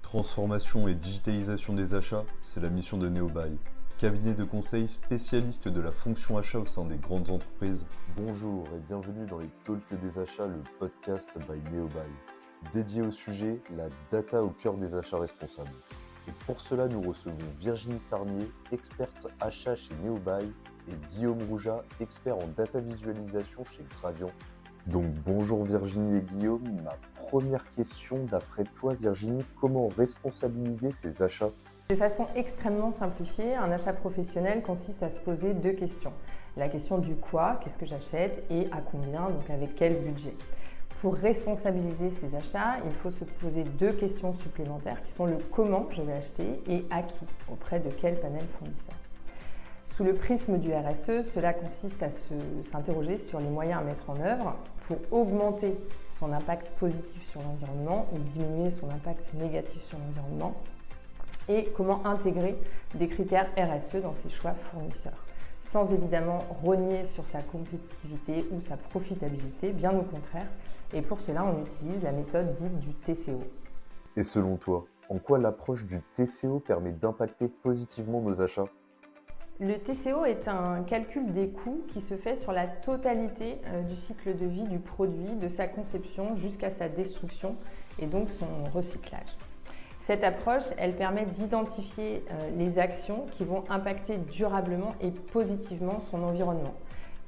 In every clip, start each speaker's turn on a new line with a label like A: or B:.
A: Transformation et digitalisation des achats, c'est la mission de Neobuy, cabinet de conseil spécialiste de la fonction achat au sein des grandes entreprises. Bonjour et bienvenue dans les Talks des achats, le podcast by Neobuy, dédié au sujet la data au cœur des achats responsables. Et pour cela, nous recevons Virginie Sarnier, experte achat chez Neobuy, et Guillaume Rouja, expert en data visualisation chez Gravian. Donc bonjour Virginie et Guillaume, ma première question d'après toi Virginie, comment responsabiliser ses achats ?
B: De façon extrêmement simplifiée, un achat professionnel consiste à se poser deux questions. La question du quoi, qu'est-ce que j'achète et à combien, donc avec quel budget. Pour responsabiliser ses achats, il faut se poser deux questions supplémentaires qui sont le comment je vais acheter et à qui, auprès de quel panel fournisseur. Sous le prisme du RSE, cela consiste à s'interroger sur les moyens à mettre en œuvre pour augmenter son impact positif sur l'environnement ou diminuer son impact négatif sur l'environnement et comment intégrer des critères RSE dans ses choix fournisseurs, sans évidemment rogner sur sa compétitivité ou sa profitabilité, bien au contraire, et pour cela on utilise la méthode dite du TCO.
A: Et selon toi, en quoi l'approche du TCO permet d'impacter positivement nos achats ?
B: Le TCO est un calcul des coûts qui se fait sur la totalité du cycle de vie du produit, de sa conception jusqu'à sa destruction et donc son recyclage. Cette approche, elle permet d'identifier les actions qui vont impacter durablement et positivement son environnement.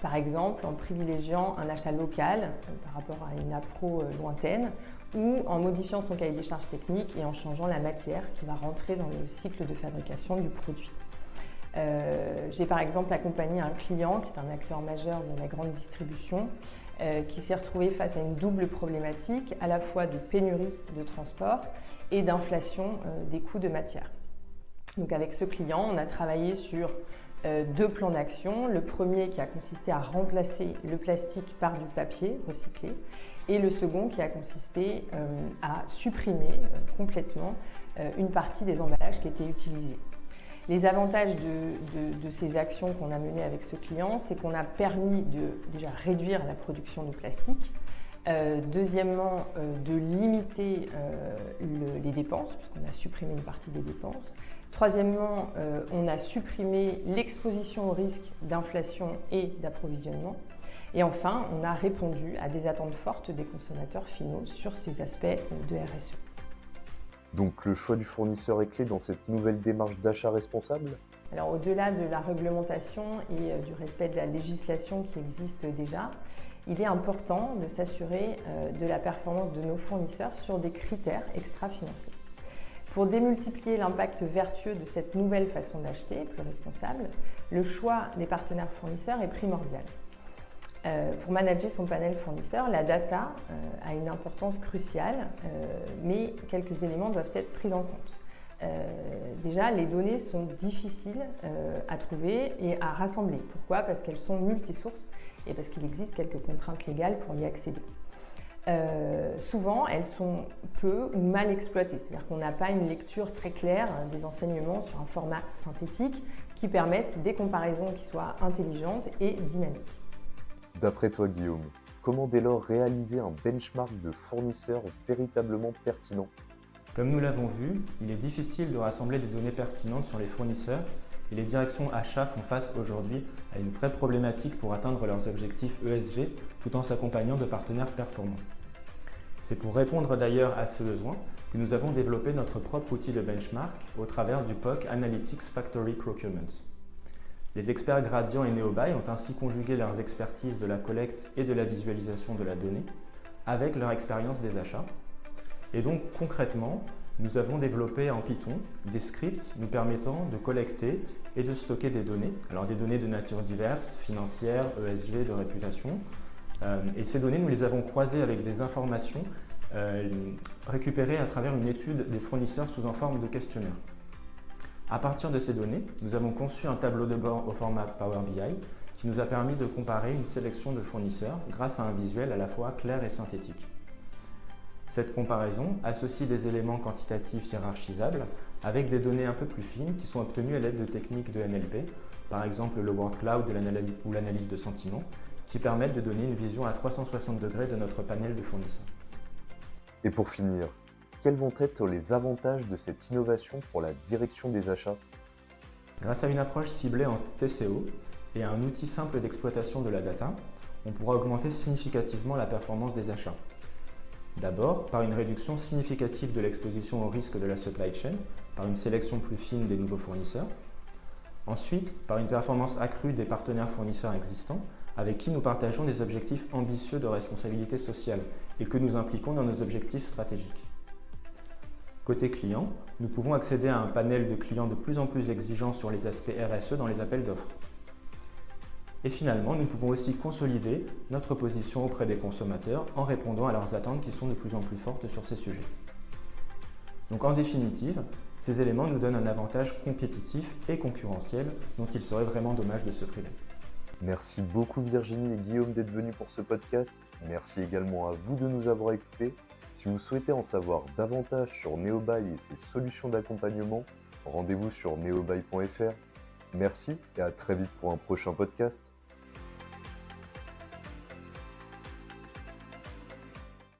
B: Par exemple, en privilégiant un achat local par rapport à une appro lointaine ou en modifiant son cahier des charges techniques et en changeant la matière qui va rentrer dans le cycle de fabrication du produit. J'ai par exemple accompagné un client qui est un acteur majeur de la grande distribution qui s'est retrouvé face à une double problématique, à la fois de pénurie de transport et d'inflation des coûts de matière. Donc avec ce client, on a travaillé sur deux plans d'action. Le premier qui a consisté à remplacer le plastique par du papier recyclé et le second qui a consisté à supprimer complètement une partie des emballages qui étaient utilisés. Les avantages de ces actions qu'on a menées avec ce client, c'est qu'on a permis de déjà réduire la production de plastique, deuxièmement de limiter les dépenses, puisqu'on a supprimé une partie des dépenses. Troisièmement, on a supprimé l'exposition au risque d'inflation et d'approvisionnement. Et enfin, on a répondu à des attentes fortes des consommateurs finaux sur ces aspects de RSE.
A: Donc le choix du fournisseur est clé dans cette nouvelle démarche d'achat responsable ?
B: Alors au-delà de la réglementation et du respect de la législation qui existe déjà, il est important de s'assurer de la performance de nos fournisseurs sur des critères extra-financiers. Pour démultiplier l'impact vertueux de cette nouvelle façon d'acheter, plus responsable, le choix des partenaires fournisseurs est primordial. Pour manager son panel fournisseur, la data a une importance cruciale, mais quelques éléments doivent être pris en compte. Déjà, les données sont difficiles à trouver et à rassembler. Pourquoi ? Parce qu'elles sont multisources et parce qu'il existe quelques contraintes légales pour y accéder. Souvent, elles sont peu ou mal exploitées, c'est-à-dire qu'on n'a pas une lecture très claire des enseignements sur un format synthétique qui permettent des comparaisons qui soient intelligentes et dynamiques.
A: D'après toi Guillaume, comment dès lors réaliser un benchmark de fournisseurs véritablement pertinent ?
C: Comme nous l'avons vu, il est difficile de rassembler des données pertinentes sur les fournisseurs et les directions achats font face aujourd'hui à une vraie problématique pour atteindre leurs objectifs ESG tout en s'accompagnant de partenaires performants. C'est pour répondre d'ailleurs à ce besoin que nous avons développé notre propre outil de benchmark au travers du POC Analytics Factory Procurement. Les experts Gravian et Neobuy ont ainsi conjugué leurs expertises de la collecte et de la visualisation de la donnée avec leur expérience des achats. Et donc concrètement, nous avons développé en Python des scripts nous permettant de collecter et de stocker des données. Alors des données de nature diverse, financières, ESG, de réputation. Et ces données, nous les avons croisées avec des informations récupérées à travers une étude des fournisseurs sous en forme de questionnaire. À partir de ces données, nous avons conçu un tableau de bord au format Power BI qui nous a permis de comparer une sélection de fournisseurs grâce à un visuel à la fois clair et synthétique. Cette comparaison associe des éléments quantitatifs hiérarchisables avec des données un peu plus fines qui sont obtenues à l'aide de techniques de NLP, par exemple le word cloud ou l'analyse de sentiments, qui permettent de donner une vision à 360 degrés de notre panel de fournisseurs.
A: Et pour finir, quels vont être les avantages de cette innovation pour la direction des achats?
C: Grâce à une approche ciblée en TCO et à un outil simple d'exploitation de la data, on pourra augmenter significativement la performance des achats. D'abord, par une réduction significative de l'exposition au risque de la supply chain, par une sélection plus fine des nouveaux fournisseurs. Ensuite, par une performance accrue des partenaires fournisseurs existants, avec qui nous partageons des objectifs ambitieux de responsabilité sociale et que nous impliquons dans nos objectifs stratégiques. Côté client, nous pouvons accéder à un panel de clients de plus en plus exigeants sur les aspects RSE dans les appels d'offres. Et finalement, nous pouvons aussi consolider notre position auprès des consommateurs en répondant à leurs attentes qui sont de plus en plus fortes sur ces sujets. Donc en définitive, ces éléments nous donnent un avantage compétitif et concurrentiel dont il serait vraiment dommage de se priver.
A: Merci beaucoup Virginie et Guillaume d'être venus pour ce podcast. Merci également à vous de nous avoir écoutés. Si vous souhaitez en savoir davantage sur Neobuy et ses solutions d'accompagnement, rendez-vous sur neobuy.fr. Merci et à très vite pour un prochain podcast.